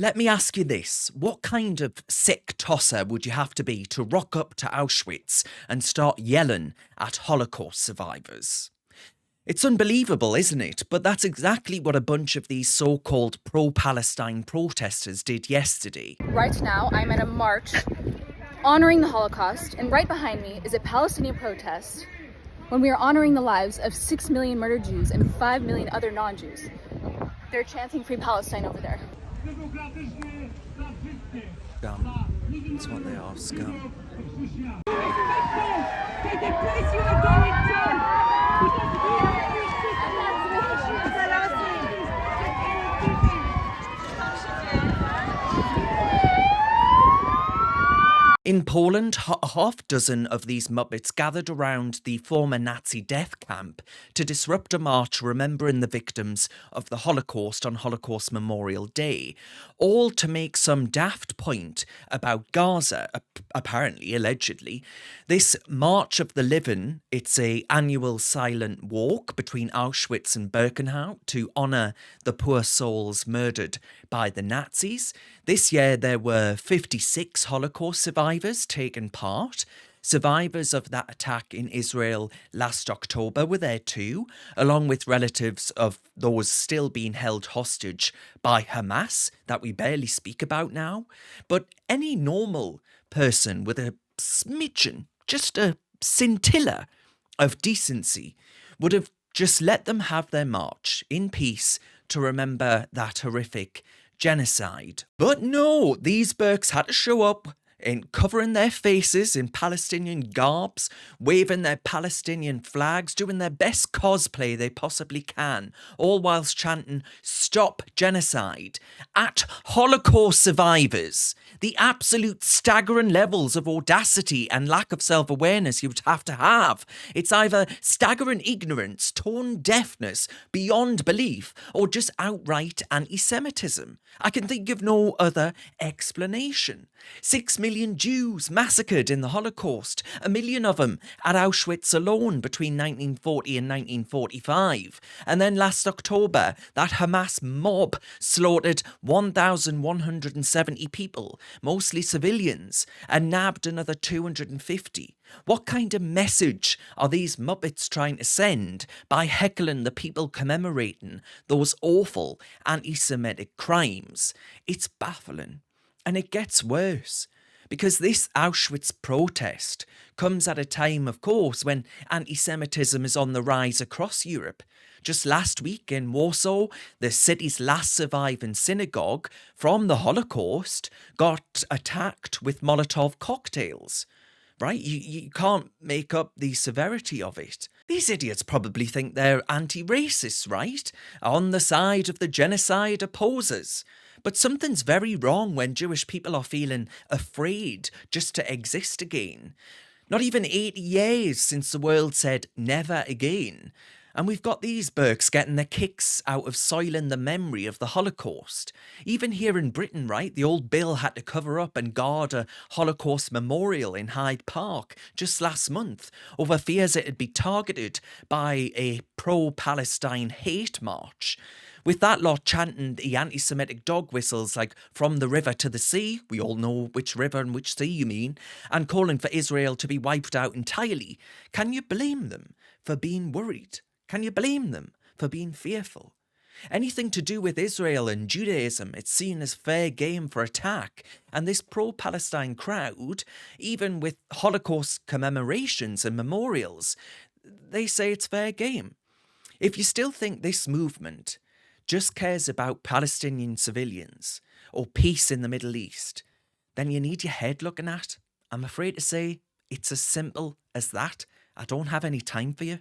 Let me ask you this. What kind of sick tosser would you have to be to rock up to Auschwitz and start yelling at Holocaust survivors? It's unbelievable, isn't it? But that's exactly what a bunch of these so-called pro-Palestine protesters did yesterday. Right now, I'm at a march honoring the Holocaust, and right behind me is a Palestinian protest when we are honoring the lives of 6 million murdered Jews and 5 million other non-Jews. They're chanting Free Palestine over there. Scum. That's what they are, scum. In Poland, a half dozen of these muppets gathered around the former Nazi death camp to disrupt a march remembering the victims of the Holocaust on Holocaust Memorial Day, all to make some daft point about Gaza, apparently, allegedly. This March of the Living, it's an annual silent walk between Auschwitz and Birkenau to honour the poor souls murdered by the Nazis. This year there were 56 Holocaust survivors taking part. Survivors of that attack in Israel last October were there too, along with relatives of those still being held hostage by Hamas that we barely speak about now. But any normal person with a smidgen, just a scintilla of decency would have just let them have their march in peace to remember that horrific genocide. But no, these Berks had to show up in covering their faces in Palestinian garbs, waving their Palestinian flags, doing their best cosplay they possibly can, all whilst chanting "Stop Genocide" at Holocaust survivors. The absolute staggering levels of audacity and lack of self-awareness you would have to have. It's either staggering ignorance, tone deafness beyond belief, or just outright anti-Semitism. I can think of no other explanation. 6 million Jews massacred in the Holocaust, 1 million of them at Auschwitz alone between 1940 and 1945. And then last October, that Hamas mob slaughtered 1,170 people, mostly civilians, and nabbed another 250. What kind of message are these muppets trying to send by heckling the people commemorating those awful anti-Semitic crimes? It's baffling. And it gets worse, because this Auschwitz protest comes at a time, of course, when anti-Semitism is on the rise across Europe. Just last week in Warsaw, the city's last surviving synagogue from the Holocaust got attacked with Molotov cocktails. Right? You can't make up the severity of it. These idiots probably think they're anti-racist, right? On the side of the genocide opposers. But something's very wrong when Jewish people are feeling afraid just to exist again. Not even 80 years since the world said never again. And we've got these Berks getting their kicks out of soiling the memory of the Holocaust. Even here in Britain, right, the old bill had to cover up and guard a Holocaust memorial in Hyde Park just last month over fears it would be targeted by a pro-Palestine hate march. With that lot chanting the anti-Semitic dog whistles like "from the river to the sea," we all know which river and which sea you mean, and calling for Israel to be wiped out entirely, can you blame them for being worried? Can you blame them for being fearful? Anything to do with Israel and Judaism, it's seen as fair game for attack, and this pro-Palestine crowd, even with Holocaust commemorations and memorials, they say it's fair game. If you still think this movement just cares about Palestinian civilians or peace in the Middle East, then you need your head looking at. I'm afraid to say it's as simple as that. I don't have any time for you.